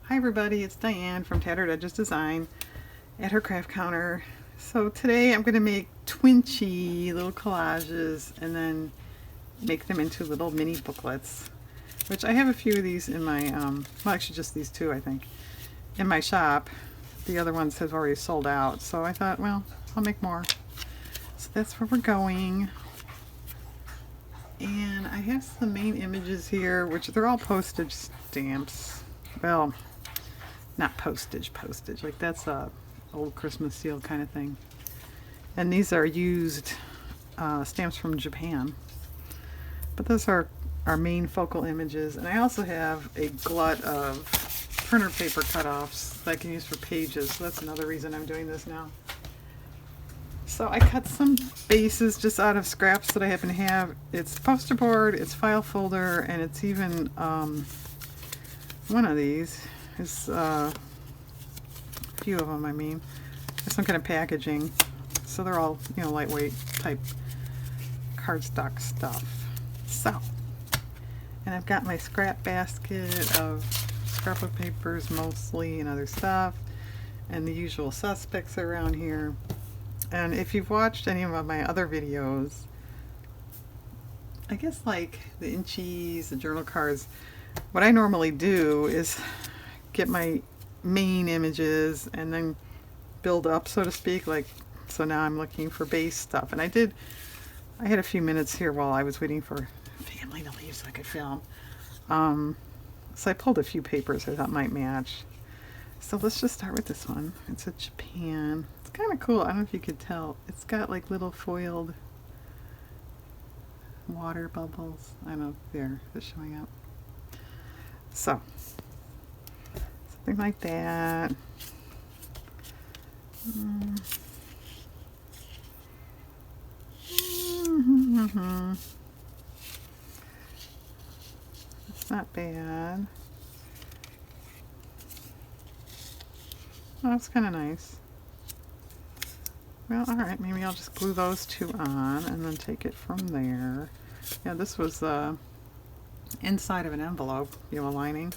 Hi everybody, it's Diane from Tattered Edges Design at her craft counter. So today I'm going to make Twinchie little collages and then make them into little mini booklets, which I have a few of these in my, well actually just these two I think, in my shop. The other ones have already sold out, so I thought, well, I'll make more. So that's where we're going. And I have some main images here, which they're all postage stamps. Well, not postage, like that's a old Christmas seal kind of thing. And these are used stamps from Japan. But those are our main focal images. And I also have a glut of printer paper cutoffs that I can use for pages. So that's another reason I'm doing this now. So I cut some bases just out of scraps that I happen to have. It's poster board, it's file folder, and it's even one of these is a few of them, I mean, some kind of packaging. So they're all, you know, lightweight type cardstock stuff. So, and I've got my scrap basket of scrapbook papers mostly and other stuff, and the usual suspects around here. And if you've watched any of my other videos, I guess like the inchies, the journal cards, what I normally do is get my main images and then build up, so to speak. Like, so now I'm looking for base stuff. And I had a few minutes here while I was waiting for family to leave so I could film. So I pulled a few papers I thought might match. So let's just start with this one. It's a Japan. It's kind of cool. I don't know if you could tell. It's got like little foiled water bubbles. I don't know if they're showing up. So, something like that. It's not bad. Oh, that's kind of nice. Well, alright, maybe I'll just glue those two on and then take it from there. Yeah, this was inside of an envelope, you know, a lining.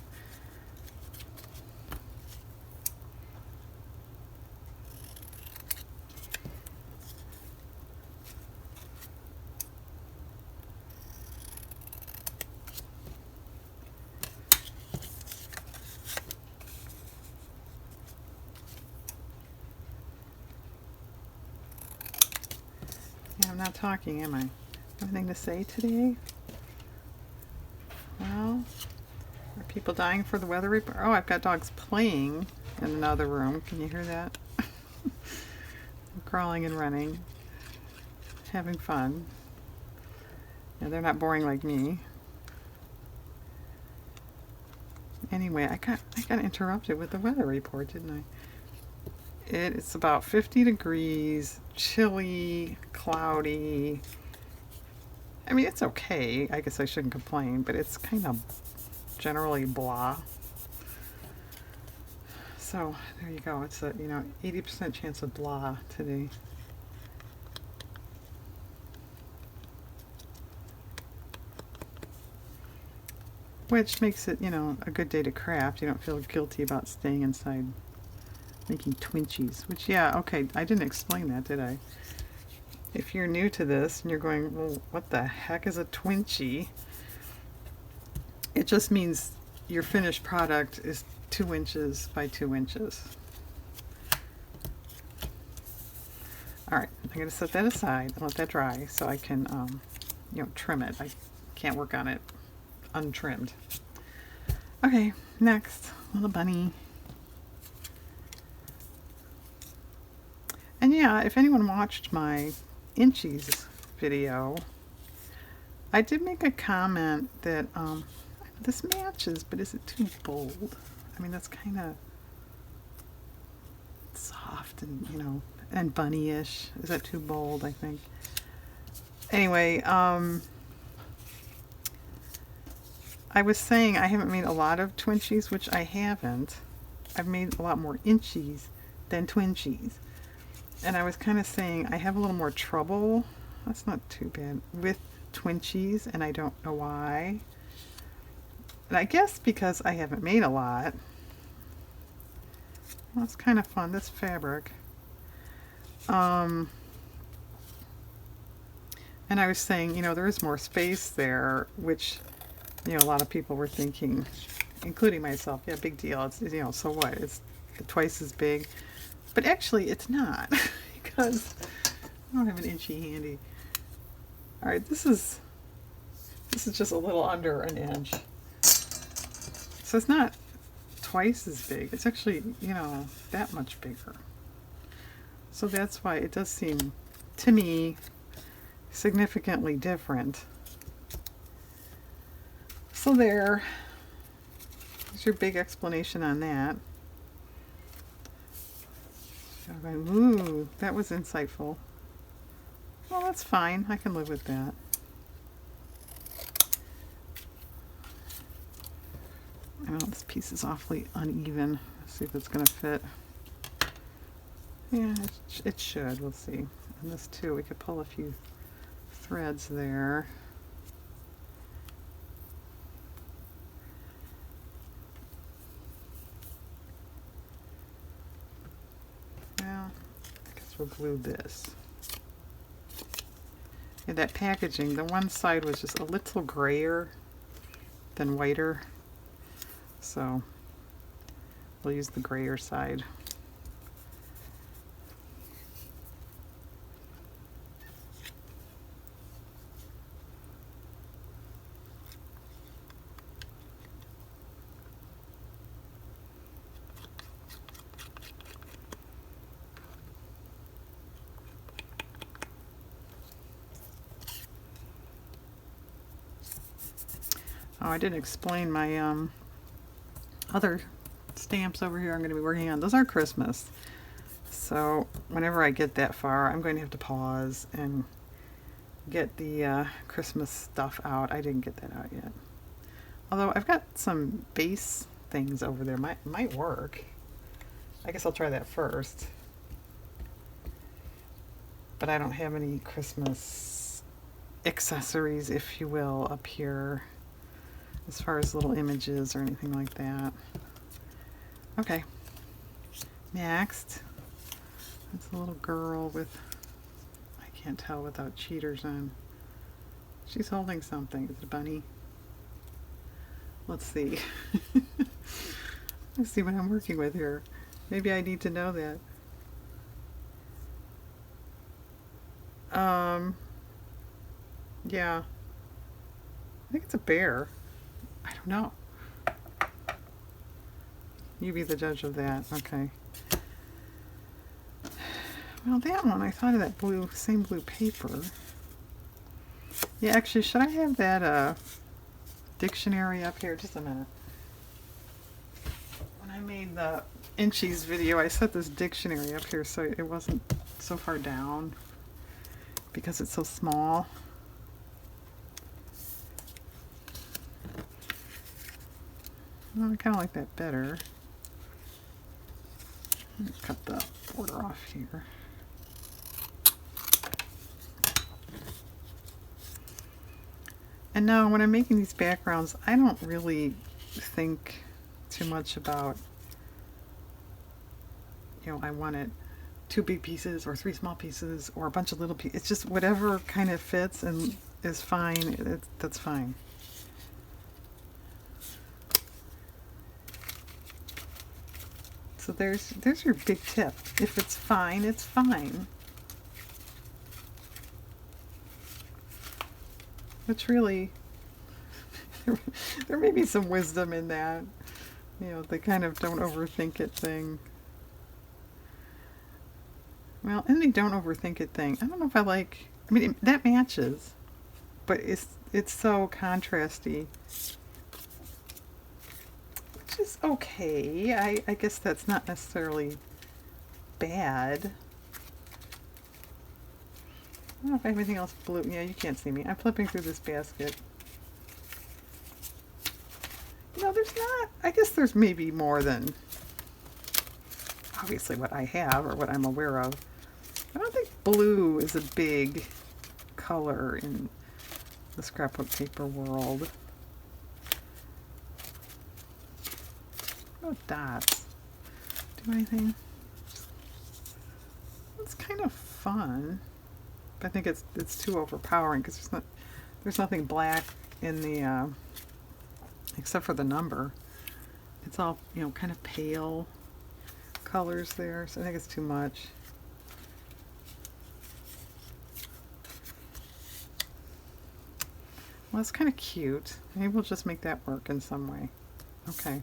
I'm not talking, am I? Anything to say today? Well, are people dying for the weather report? Oh, I've got dogs playing in another room. Can you hear that? Crawling and running, having fun. Yeah, they're not boring like me. Anyway, I got interrupted with the weather report, didn't I? It's about 50 degrees, chilly, cloudy. I mean, it's okay. I guess I shouldn't complain, but it's kind of generally blah. So there you go. It's a 80% chance of blah today. Which makes it, a good day to craft. You don't feel guilty about staying inside making Twinchies, which, yeah, okay, I didn't explain that, did I? If you're new to this and you're going, well, what the heck is a Twinchie? It just means your finished product is 2 inches by 2 inches. Alright, I'm going to set that aside and let that dry so I can, trim it. I can't work on it untrimmed. Okay, next, little bunny. And yeah, if anyone watched my inchies video, I did make a comment that this matches, but is it too bold? I mean, that's kind of soft and, and bunny-ish. Is that too bold, I think? Anyway, I was saying I haven't made a lot of Twinchies, which I haven't. I've made a lot more inchies than Twinchies. And I was kind of saying I have a little more trouble, that's not too bad, with Twinchies, and I don't know why. And I guess because I haven't made a lot, Well, it's kind of fun, this fabric. And I was saying, you know, there is more space there, which, you know, a lot of people were thinking, including myself, yeah, big deal. It's, you know, so what? It's twice as big. But actually, it's not, because I don't have an inchy handy. All right, this is just a little under an inch. So it's not twice as big. It's actually, you know, that much bigger. So that's why it does seem, to me, significantly different. So there's your big explanation on that. Ooh, that was insightful. Well, that's fine. I can live with that. I know this piece is awfully uneven. Let's see if it's going to fit. Yeah, it should. We'll see. And this too, we could pull a few threads there. Well, I guess we'll glue this. Yeah, that packaging, the one side was just a little grayer than whiter. So we'll use the grayer side. Oh, I didn't explain my other stamps over here I'm going to be working on. Those are Christmas. So whenever I get that far, I'm going to have to pause and get the Christmas stuff out. I didn't get that out yet. Although I've got some base things over there. Might work. I guess I'll try that first. But I don't have any Christmas accessories, if you will, up here, as far as little images or anything like that. Okay. Next. That's a little girl with, I can't tell without cheaters on. She's holding something. Is it a bunny? Let's see. Let's see what I'm working with here. Maybe I need to know that. Yeah. I think it's a bear. I don't know. You be the judge of that. Okay. Well, that one, I thought of that blue, same blue paper. Yeah, actually, should I have that dictionary up here? Just a minute. When I made the inchies video, I set this dictionary up here so it wasn't so far down because it's so small. Well, I kind of like that better. Let me cut the border off here. And now when I'm making these backgrounds, I don't really think too much about, you know, I want it 2 big pieces or 3 small pieces or a bunch of little pieces. It's just whatever kind of fits and is fine. That's fine. So there's your big tip. If it's fine, it's fine. Which really, there may be some wisdom in that. You know, the kind of don't overthink it thing. Well, and the don't overthink it thing. I don't know if I like, I mean, that matches, but it's so contrasty. Which is okay. I guess that's not necessarily bad. I don't know if I have anything else blue. Yeah, you can't see me. I'm flipping through this basket. No, there's not. I guess there's maybe more than obviously what I have or what I'm aware of. I don't think blue is a big color in the scrapbook paper world. Oh, dots. do anything. It's kind of fun. But I think it's too overpowering because there's nothing black in the except for the number. It's all, you know, kind of pale colors there, so I think it's too much. Well, it's kind of cute. Maybe we'll just make that work in some way. Okay.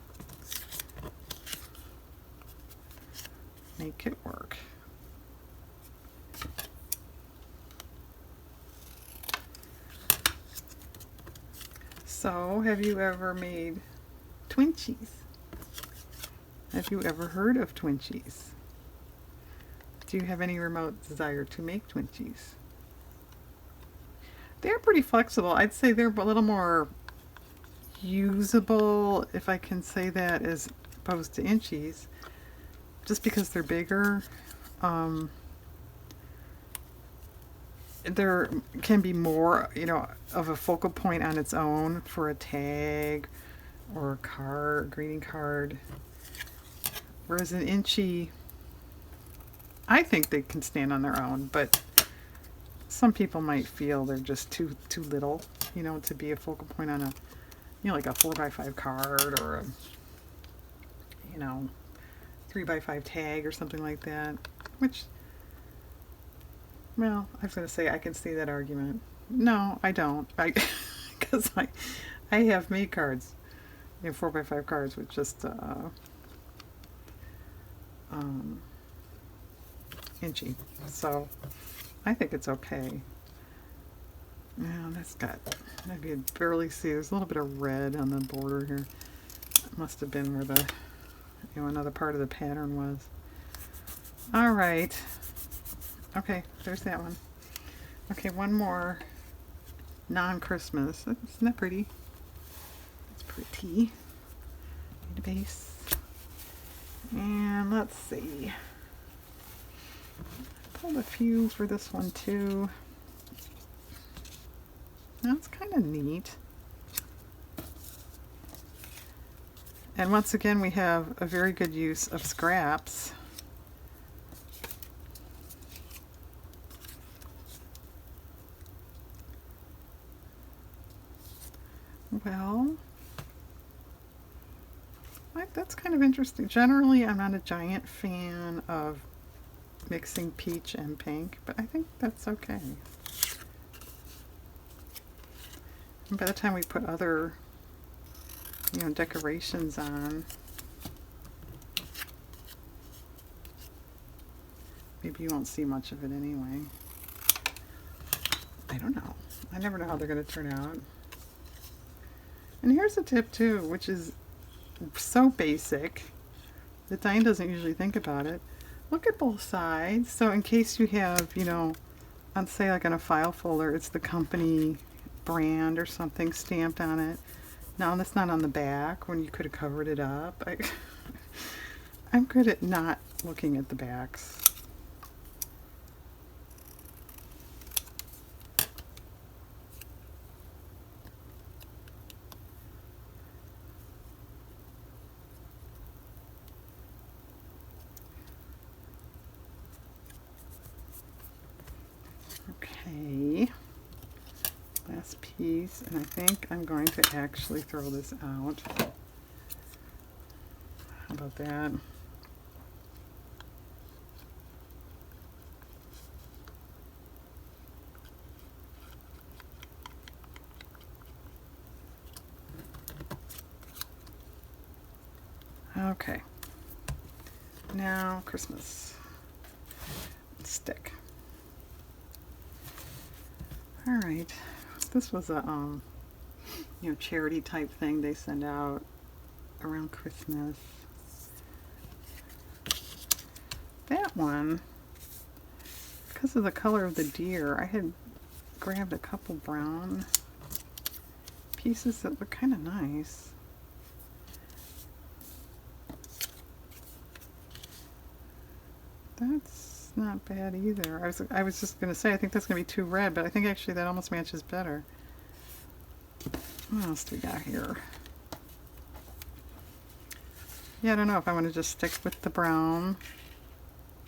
Make it work. So, have you ever made Twinchies? Have you ever heard of Twinchies? Do you have any remote desire to make Twinchies? They're pretty flexible. I'd say they're a little more usable, if I can say that, as opposed to inchies, just because they're bigger. There can be more, you know, of a focal point on its own for a tag or a card, greeting card. Whereas an inchy, I think they can stand on their own, but some people might feel they're just too little, you know, to be a focal point on a, you know, like a 4x5 card or a, you know, 3x5 tag or something like that. Which, well, I was going to say I can see that argument. No, I don't. Because I have made cards, you know, 4x5 cards with just inchy. So I think it's okay. Now that's got, maybe you barely see, there's a little bit of red on the border here. It must have been where the, you know, another part of the pattern was. All right. Okay, there's that one. Okay, one more non-Christmas. Isn't that pretty? It's pretty. Need a base. And let's see. Pulled a few for this one too. That's kind of neat. And once again, we have a very good use of scraps. Well, that's kind of interesting. Generally, I'm not a giant fan of mixing peach and pink, but I think that's okay. And by the time we put other, you know, decorations on, maybe you won't see much of it anyway. I don't know. I never know how they're going to turn out. And here's a tip too, which is so basic that Diane doesn't usually think about it. Look at both sides. So in case you have, you know, on, say like on a file folder, it's the company brand or something stamped on it. Now that's not on the back when you could have covered it up. I'm good at not looking at the backs. Okay, last piece, and I think I'm going to actually throw this out. How about that? Okay, now Christmas stick. All right, this was a you know, charity type thing they send out around Christmas. That one, because of the color of the deer, I had grabbed a couple brown pieces that look kind of nice. That's not bad either. I was just going to say, I think that's going to be too red, but I think actually that almost matches better. What else do we got here? Yeah, I don't know if I want to just stick with the brown.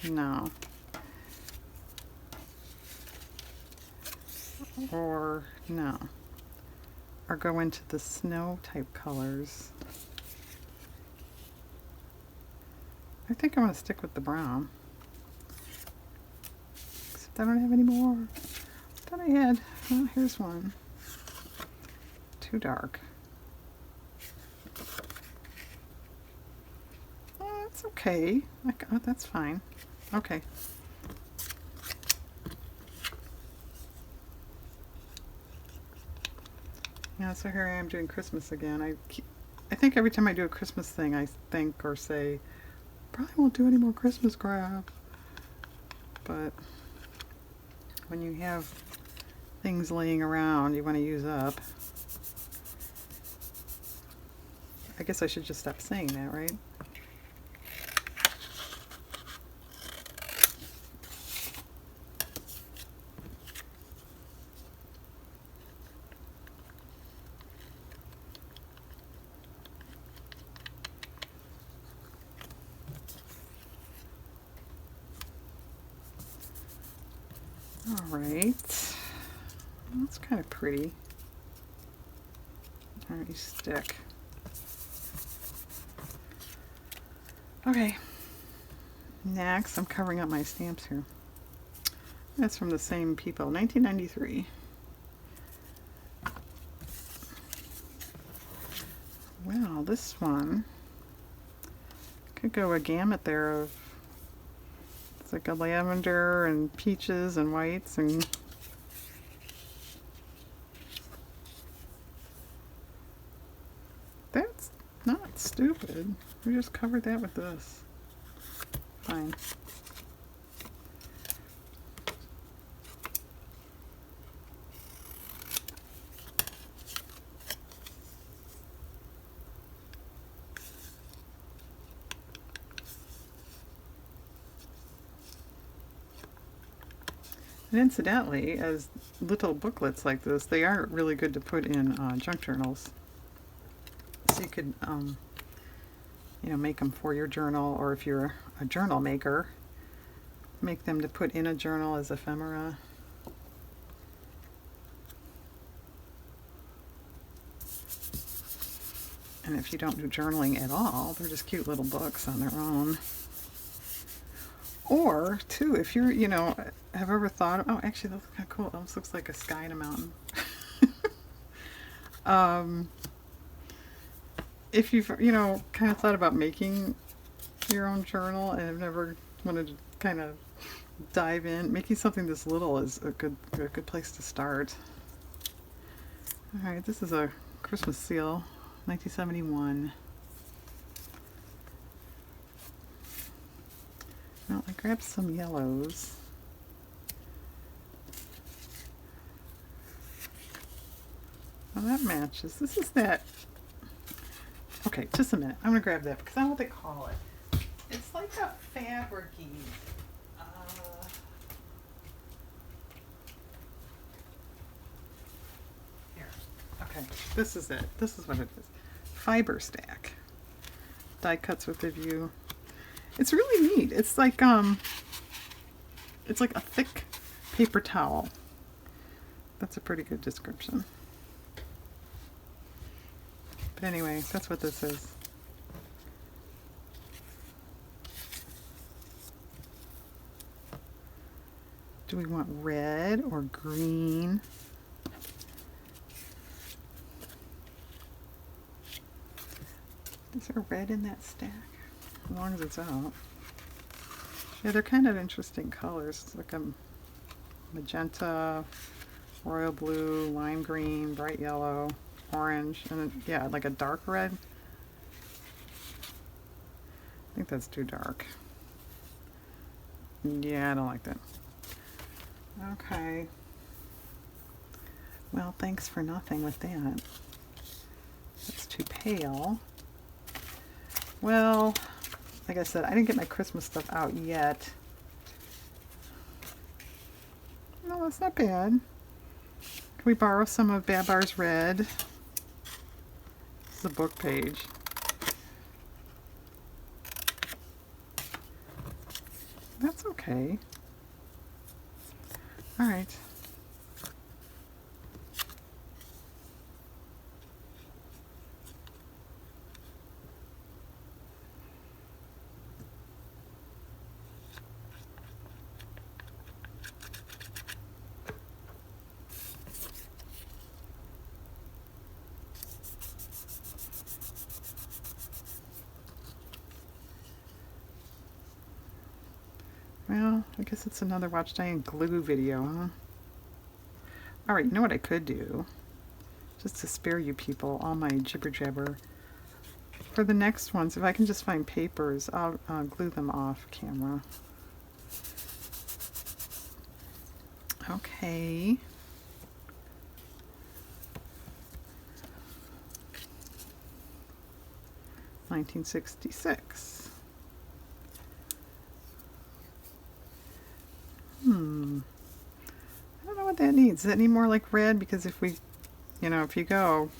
No. Or no. Or go into the snow type colors. I think I want to stick with the brown. Except I don't have any more. I thought I had. Oh, here's one. Too dark. Oh, that's okay. Oh, that's fine. Okay. Yeah, so here I am doing Christmas again. I think every time I do a Christmas thing, I think or say, probably won't do any more Christmas crap. But when you have things laying around you want to use up, I guess I should just stop saying that, right? All right, that's kind of pretty. All right, you stick. Okay, next I'm covering up my stamps here. That's from the same people, 1993. Well, this one could go a gamut there of, it's like a lavender and peaches and whites and that's not stupid. We just covered that with this. Fine. And incidentally, as little booklets like this, they are really good to put in junk journals. So you could, you know, make them for your journal, or if you're a journal maker, make them to put in a journal as ephemera. And if you don't do journaling at all, they're just cute little books on their own. Or, too, if you're, you know, have ever thought, oh, actually, that looks kind of cool. It almost looks like a sky and a mountain. If you've, you know, kind of thought about making your own journal and have never wanted to kind of dive in, making something this little is a good place to start. All right, this is a Christmas seal, 1971. Well, I grabbed some yellows. Well, that matches. This is that. Okay, just a minute. I'm going to grab that because I don't know what they call it. It's like a fabric-y. Here. Okay, this is it. This is what it is. Fiber stack. Die cuts with a view. It's really neat. It's like a thick paper towel. That's a pretty good description. But anyway, that's what this is. Do we want red or green? Is there red in that stack? As long as it's out. Yeah, they're kind of interesting colors. It's like a magenta, royal blue, lime green, bright yellow, orange, and then, yeah, like a dark red. I think that's too dark. Yeah, I don't like that. Okay. Well, thanks for nothing with that. That's too pale. Well, like I said, I didn't get my Christmas stuff out yet. No, that's not bad. Can we borrow some of Babar's red? This is a book page. That's okay. All right. Well, I guess it's another Watch Diane glue video, huh? Alright, you know what I could do? Just to spare you people all my jibber jabber. For the next ones, if I can just find papers, I'll glue them off camera. Okay. $1966. I don't know what that needs. Does that need more like red? Because if we, if you go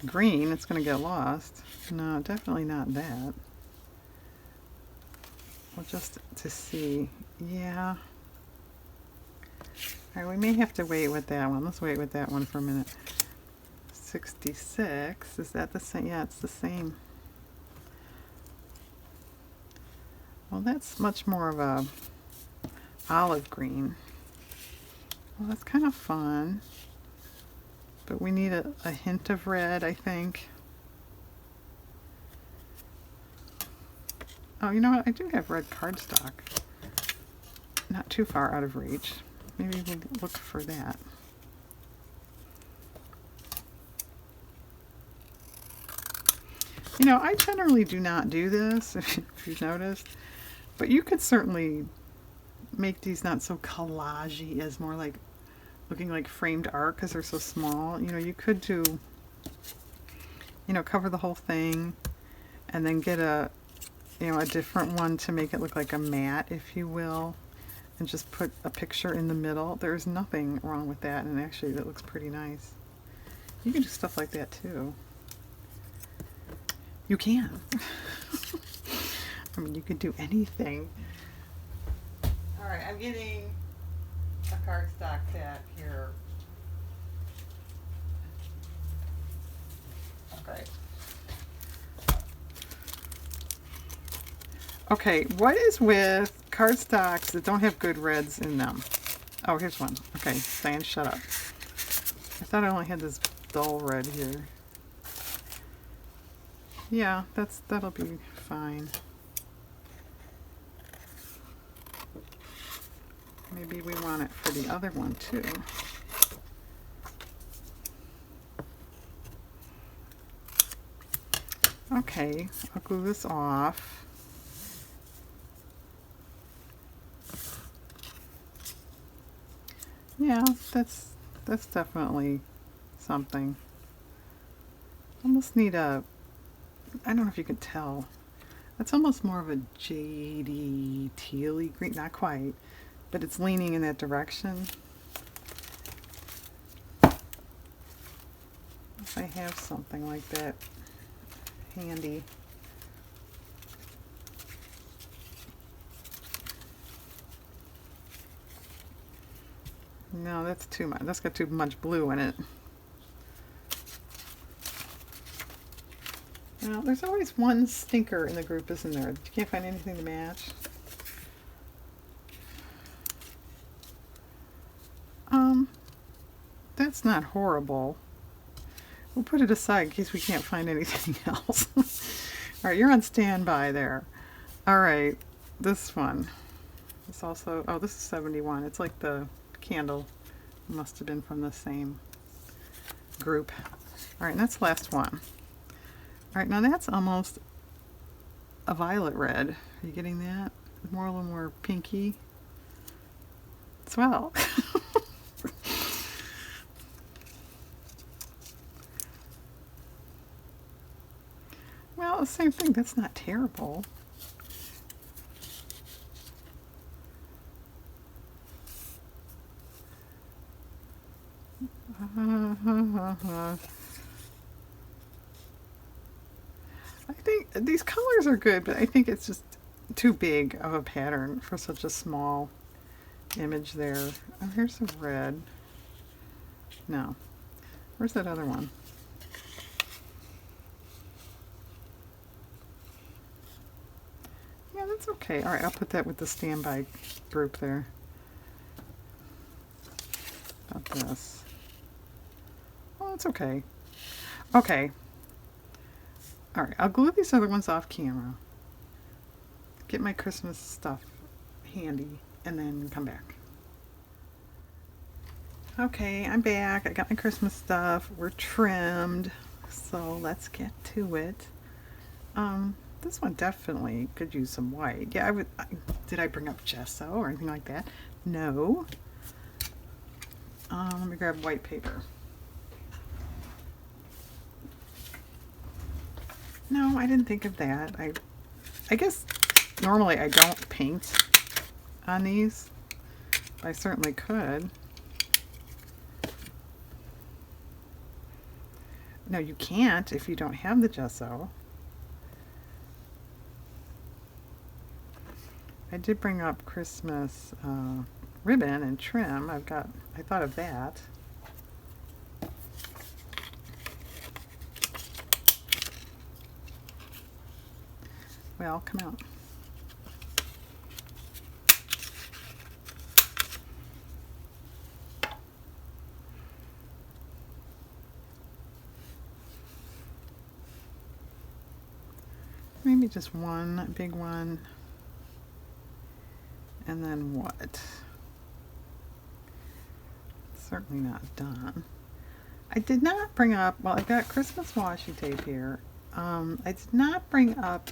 green, it's going to get lost. No, definitely not that. Well, just to see. Yeah. All right, we may have to wait with that one. Let's wait with that one for a minute. 66. Is that the same? Yeah, it's the same. Well, that's much more of a olive green. Well, that's kind of fun. But we need a hint of red, I think. Oh, you know what? I do have red cardstock. Not too far out of reach. Maybe we'll look for that. I generally do not do this, if you've noticed. But you could certainly make these not so collage-y, as more like looking like framed art because they're so small. You could do, cover the whole thing and then get a different one to make it look like a mat, if you will, and just put a picture in the middle. There's nothing wrong with that, and actually that looks pretty nice. You can do stuff like that too. You can. I mean, you could do anything. Alright, I'm getting a cardstock cat here. Okay. Okay, what is with cardstocks that don't have good reds in them? Oh, here's one. Okay, Diane, shut up. I thought I only had this dull red here. Yeah, that'll be fine. Maybe we want it for the other one too. Okay, I'll glue this off. Yeah, that's definitely something. Almost need a, I don't know if you can tell. That's almost more of a jadey, tealy green. Not quite, but it's leaning in that direction. If I have something like that handy. No, that's too much. That's got too much blue in it. Now, there's always one stinker in the group, isn't there? You can't find anything to match. That's not horrible. We'll put it aside in case we can't find anything else. Alright, you're on standby there. Alright, this one. This also, oh, this is 71. It's like the candle. It must have been from the same group. Alright, and that's the last one. Alright, now that's almost a violet red. Are you getting that? A little more pinky. Swell. Well, same thing. That's not terrible. I think these colors are good, but I think it's just too big of a pattern for such a small image there. Oh, here's the red. No. Where's that other one? Yeah, that's okay. All right, I'll put that with the standby group there. About this. Oh, it's okay. Okay. All right, I'll glue these other ones off camera. Get my Christmas stuff handy and then come back. Okay, I'm back. I got my Christmas stuff. We're trimmed. So let's get to it. This one definitely could use some white. Yeah, did I bring up gesso or anything like that? No. Let me grab white paper. No, I didn't think of that. I guess normally I don't paint on these. I certainly could. No, you can't if you don't have the gesso. I did bring up Christmas ribbon and trim. I thought of that. Well, come out. Maybe just one big one. And then what? Certainly not done. I did not bring up, well, I've got Christmas washi tape here. I did not bring up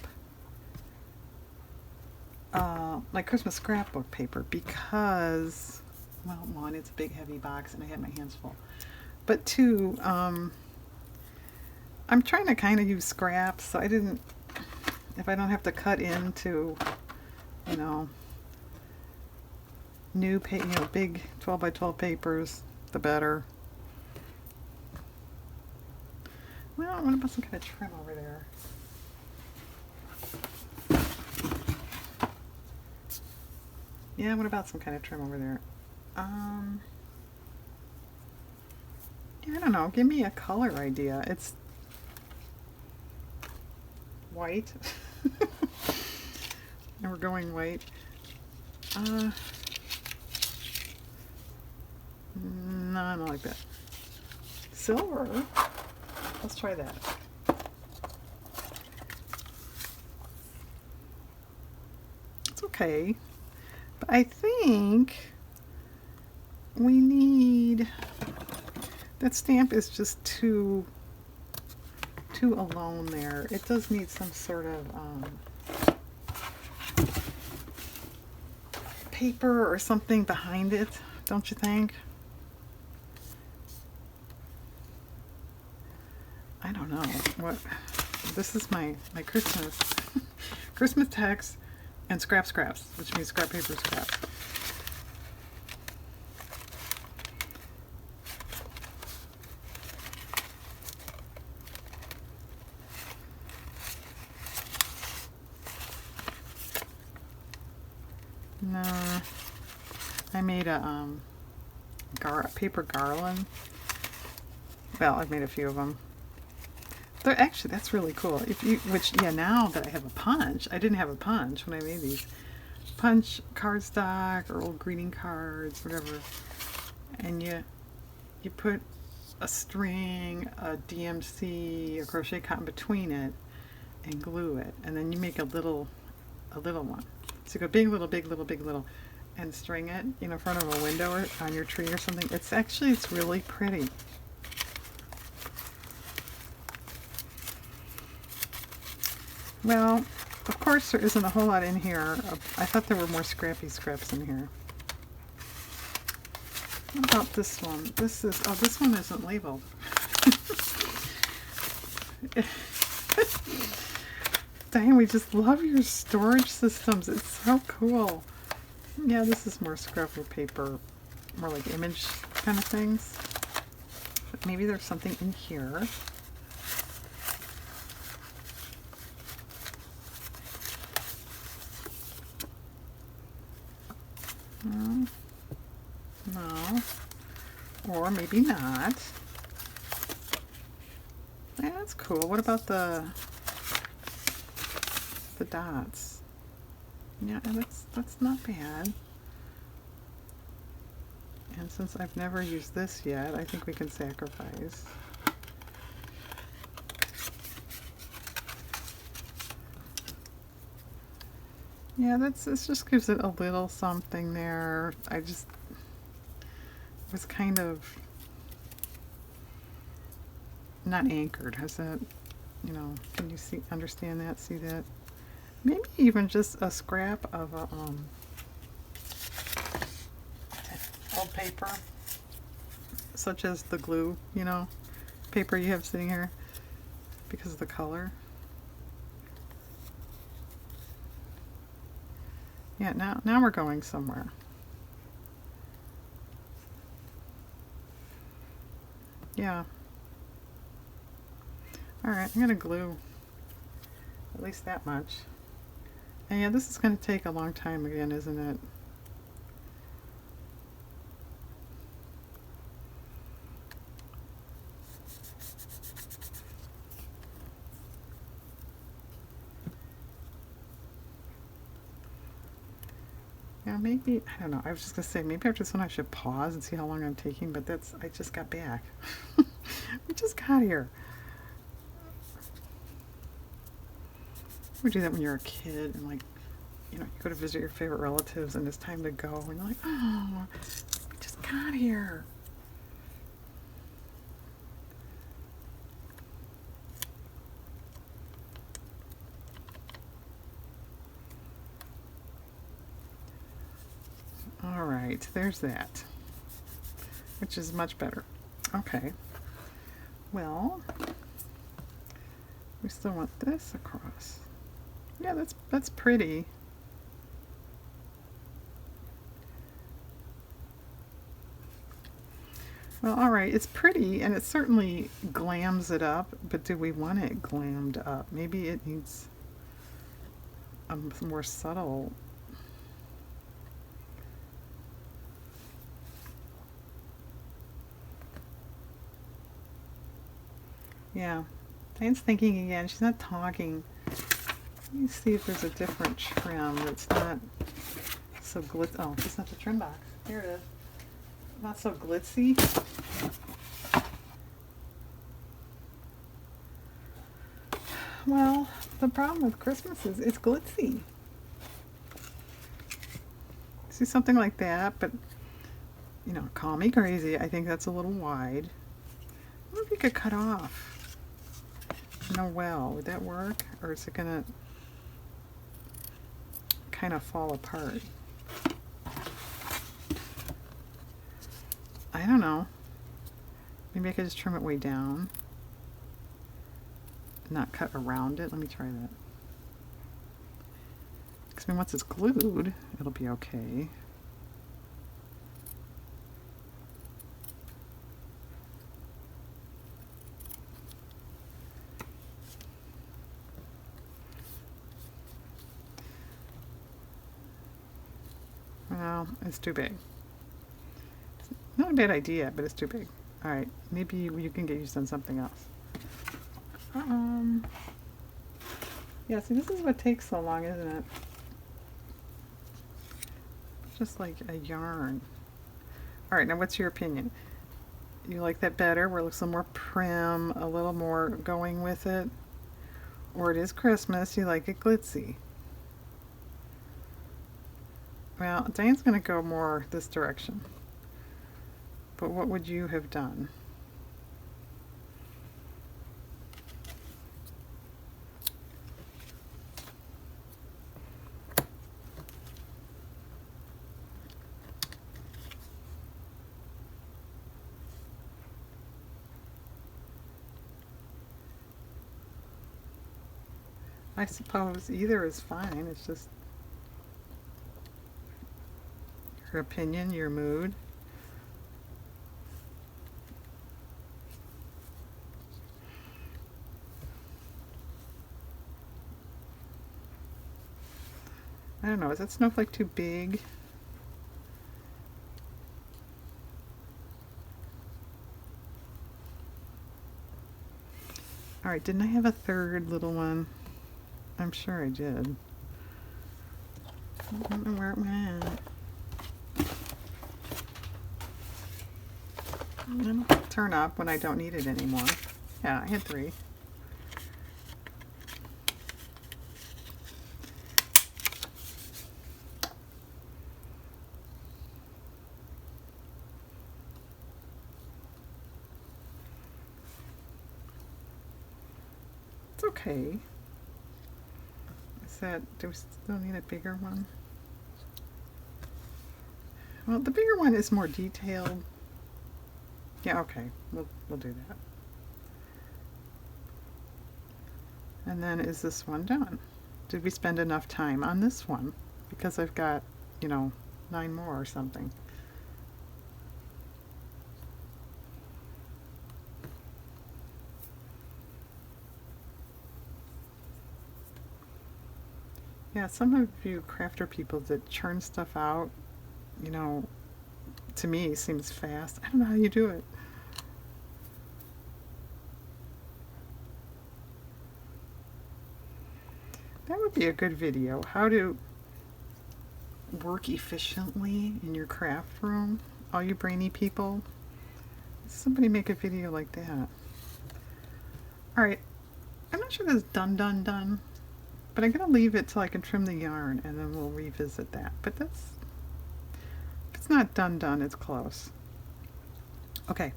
my Christmas scrapbook paper because, well, one, it's a big heavy box and I had my hands full. But two, I'm trying to kind of use scraps, so I didn't, if I don't have to cut into, you know, new big 12 by 12 papers, the better. Well, what about some kind of trim over there? Yeah, what about some kind of trim over there? Yeah, I don't know. Give me a color idea. It's white. And we're going white. No, I don't like that. Silver? Let's try that. It's okay. But I think we need... That stamp is just too alone there. It does need some sort of paper or something behind it, don't you think? I don't know. What? This is my Christmas Christmas text and scraps, which means scrap paper scraps. No, I made a paper garland. Well, I've made a few of them. They're actually, that's really cool. Now that I have a punch, I didn't have a punch when I made these. Punch cardstock or old greeting cards, whatever, and you put a string, a DMC, a crochet cotton between it, and glue it, and then you make a little one. So you go big, little, big, little, big, little, and string it, in front of a window or on your tree or something. It's really pretty. Well, of course there isn't a whole lot in here. I thought there were more scraps in here. What about this one? This one isn't labeled. Diane, we just love your storage systems. It's so cool. Yeah, this is more scrapbook paper, more like image kind of things. But maybe there's something in here. maybe not. Yeah, that's cool. What about the dots? Yeah, that's not bad. And since I've never used this yet, I think we can sacrifice. Yeah, this just gives it a little something there. I just was kind of not anchored. Has that, you know, can you understand that, see that? Maybe even just a scrap of a old paper, such as the glue, you know, paper you have sitting here, because of the color. Yeah, now we're going somewhere. Yeah. Alright, I'm going to glue at least that much. And yeah, this is going to take a long time again, isn't it? Yeah, maybe, I don't know, I was just going to say, maybe after this one I should pause and see how long I'm taking, but I just got back. We just got here. We do that when you're a kid and, like, you know, you go to visit your favorite relatives and it's time to go and you're like, oh, we just got here. All right, there's that, which is much better. Okay, well, we still want this across. Yeah, that's pretty. Well, all right, it's pretty and it certainly glams it up, but do we want it glammed up? Maybe it needs a more subtle. Yeah, Diane's thinking again. She's not talking. Let me see if there's a different trim that's not so glitz. Oh, it's not the trim box. Here it is. Not so glitzy. Well, the problem with Christmas is it's glitzy. See something like that, but you know, call me crazy. I think that's a little wide. I wonder if you could cut off. No, well, would that work? Or is it gonna kind of fall apart? I don't know. Maybe I could just trim it way down. Not cut around it. Let me try that. Because I mean, once it's glued, it'll be okay. Well, it's too big. It's not a bad idea, but it's too big. Alright, maybe you can get used on something else. Yeah, see, this is what takes so long, isn't it? Just like a yarn. Alright, now what's your opinion? You like that better, where it looks a little more prim, a little more going with it? Or it is Christmas, you like it glitzy? Well, Diane's going to go more this direction. But what would you have done? I suppose either is fine. It's just your opinion, your mood. I don't know, is that snowflake too big? Alright, didn't I have a third little one? I'm sure I did. I don't know where it went. It'll turn up when I don't need it anymore. Yeah, I had 3. It's okay. Do we still need a bigger one? Well, the bigger one is more detailed. Yeah, okay, we'll do that. And then is this one done? Did we spend enough time on this one? Because I've got, 9 more or something. Yeah, some of you crafter people that churn stuff out, to me seems fast. I don't know how you do it. That would be a good video. How to work efficiently in your craft room. All you brainy people. Somebody make a video like that. Alright. I'm not sure that's done. But I'm going to leave it till I can trim the yarn and then we'll revisit that. But it's not done, it's close. Okay.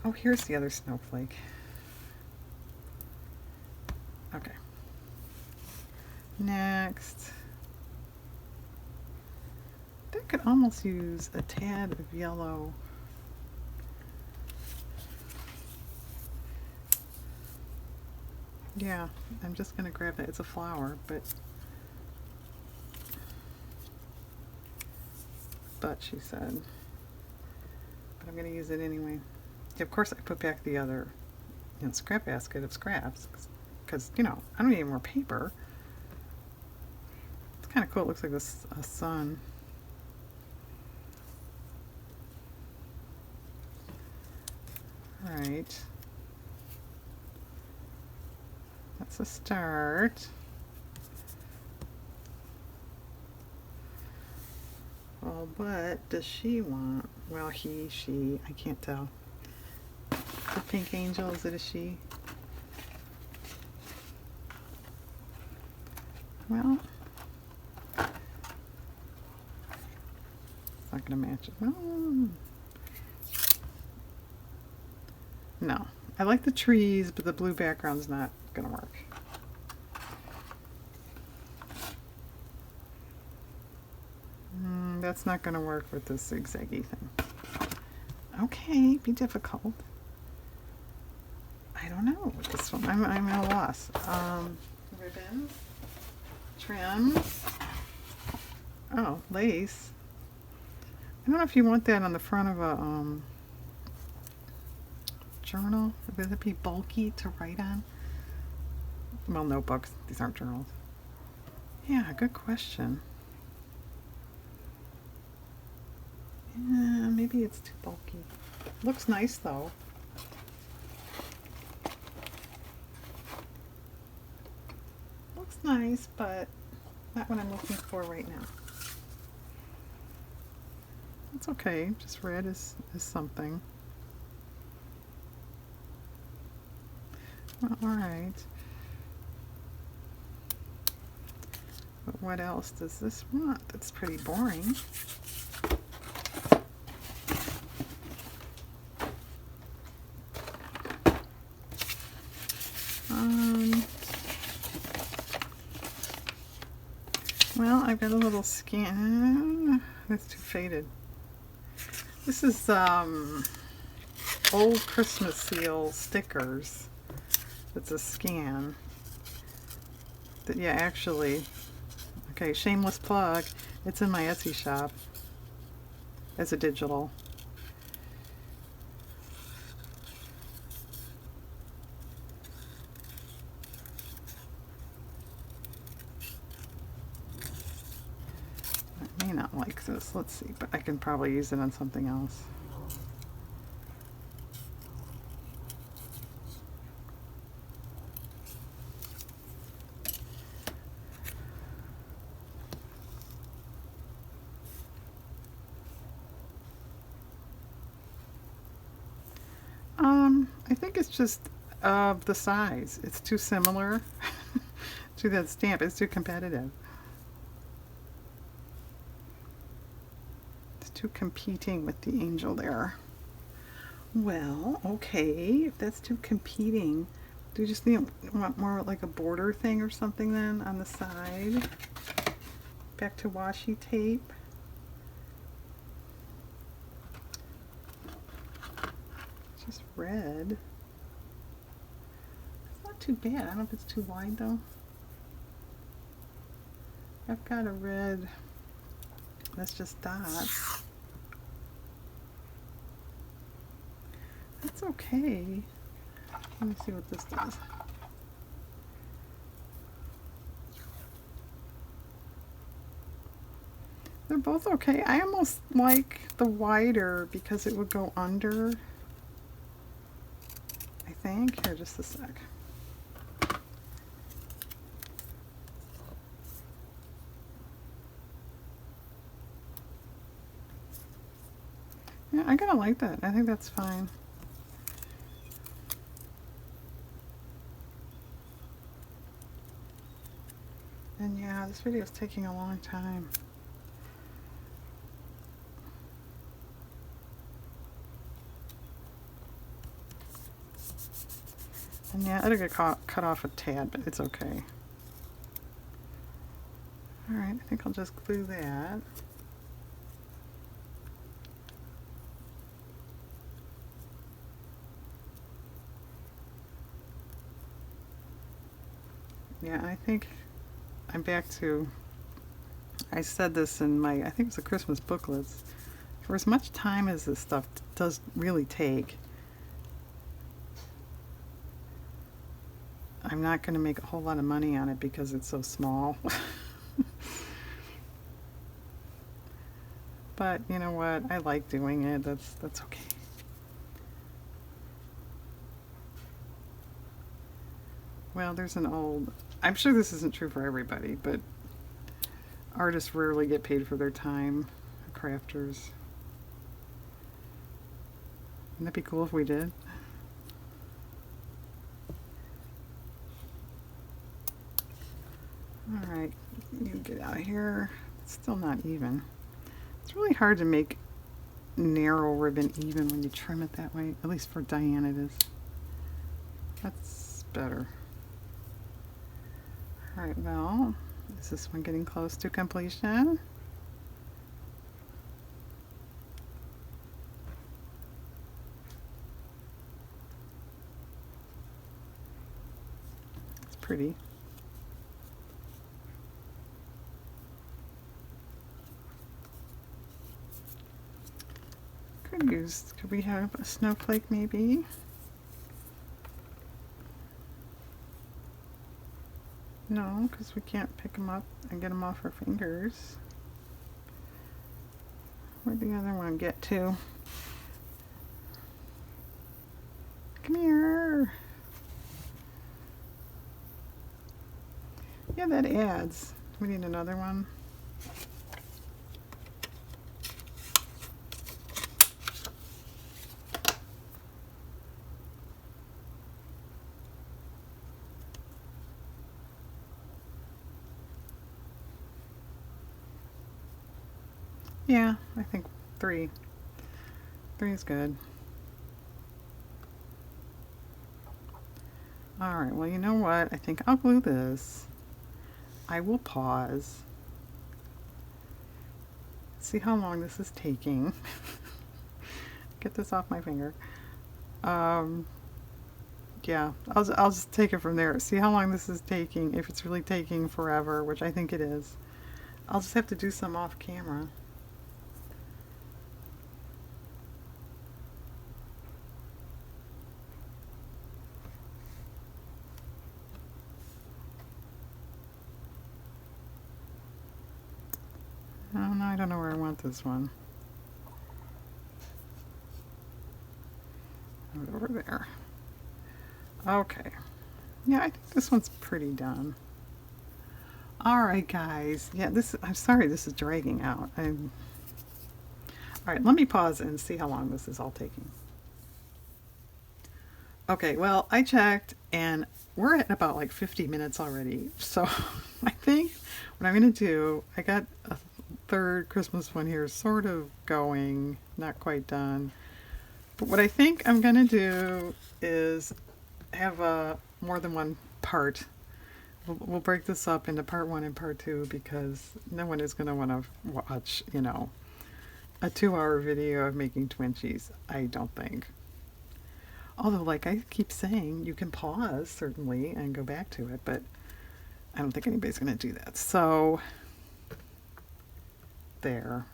Oh, here's the other snowflake. Okay. Next. That could almost use a tad of yellow. Yeah, I'm just going to grab it. It's a flower, but she said. But I'm going to use it anyway. Yeah, of course I put back the other scrap basket of scraps because, I don't need any more paper. It's kind of cool. It looks like a sun. All right. That's a start. Well, what does she want? Well, he, she, I can't tell. The pink angel, is it a she? Well, it's not going to match it. Well, no. I like the trees, but the blue background's not going to work. That's not going to work with this zigzaggy thing. Okay, be difficult. I don't know with this one. I'm at a loss. Ribbons, trims. Oh, lace. I don't know if you want that on the front of a journal. Would it be bulky to write on? Well, notebooks. These aren't journals. Yeah, good question. Yeah, maybe it's too bulky. Looks nice though. Looks nice, but not what I'm looking for right now. It's okay. Just red is something. Well, all right. But what else does this want? That's pretty boring. Well, I've got a little scan. That's too faded. This is old Christmas seal stickers. It's a scan. Yeah, actually. Okay, shameless plug. It's in my Etsy shop as a digital. I may not like this. Let's see, but I can probably use it on something else. I think it's just of the size. It's too similar to that stamp. It's too competitive. It's too competing with the angel there. Well, okay, if that's too competing, do you just want more like a border thing or something then on the side? Back to washi tape. Just red. It's not too bad. I don't know if it's too wide though. I've got a red that's just dots. That's okay. Let me see what this does. They're both okay. I almost like the wider because it would go under. I think. Here, just a sec. Yeah, I kind of like that. I think that's fine. And yeah, this video is taking a long time. And yeah, it'll get cut off a tad, but it's okay. Alright, I think I'll just glue that. Yeah, I think I'm back to, I said this in my, I think it was the Christmas booklets, for as much time as this stuff does really take, I'm not going to make a whole lot of money on it because it's so small. But you know what? I like doing it. That's okay. Well, there's an old, I'm sure this isn't true for everybody, but artists rarely get paid for their time, crafters. Wouldn't that be cool if we did? Alright, you get out of here. It's still not even. It's really hard to make narrow ribbon even when you trim it that way. At least for Diane it is. That's better. Alright, well, is this one getting close to completion? It's pretty. Could we have a snowflake maybe? No, because we can't pick them up and get them off our fingers. Where'd the other one get to? Come here. Yeah, that adds. We need another one. Yeah, I think 3. 3 is good. Alright, well, you know what? I think I'll glue this. I will pause. See how long this is taking. Get this off my finger. Yeah, I'll just take it from there. See how long this is taking. If it's really taking forever, which I think it is. I'll just have to do some off camera. Oh no, I don't know where I want this one. Over there. Okay. Yeah, I think this one's pretty done. Alright guys. Yeah, I'm sorry this is dragging out. Alright, let me pause and see how long this is all taking. Okay, well, I checked and we're at about like 50 minutes already. So I think what I'm going to do, I got a third Christmas one here sort of going, not quite done. But what I think I'm going to do is have more than one part. We'll break this up into part one and part two because no one is going to want to watch, a 2-hour video of making Twinchies, I don't think. Although, like I keep saying, you can pause, certainly, and go back to it, but I don't think anybody's going to do that. So, there.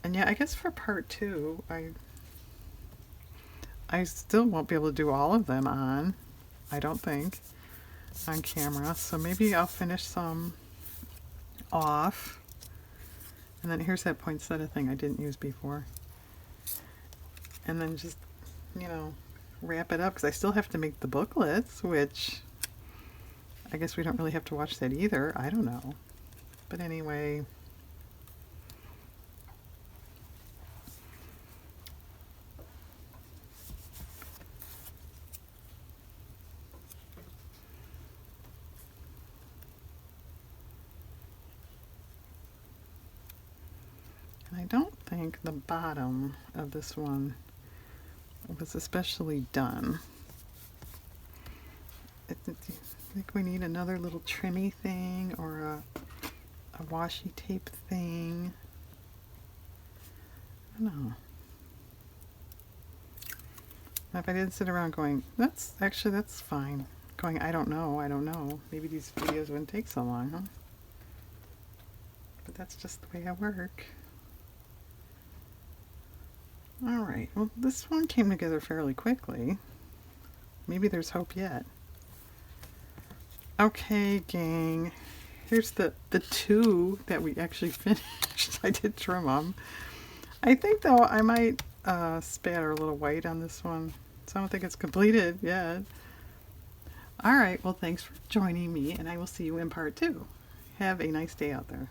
And yeah, I guess for part two, I still won't be able to do all of them I don't think, on camera. So maybe I'll finish some off. And then here's that poinsettia thing I didn't use before. And then just, wrap it up because I still have to make the booklets, which I guess we don't really have to watch that either. I don't know. But anyway, and I don't think the bottom of this one was especially done. I think we need another little trimmy thing or a washi tape thing. I don't know. If I didn't sit around going, that's fine. Going, I don't know. Maybe these videos wouldn't take so long, huh? But that's just the way I work. Alright, well this one came together fairly quickly. Maybe there's hope yet. Okay, gang. Here's the two that we actually finished. I did trim them. I think though I might spatter a little white on this one. So I don't think it's completed yet. Alright, well thanks for joining me and I will see you in part two. Have a nice day out there.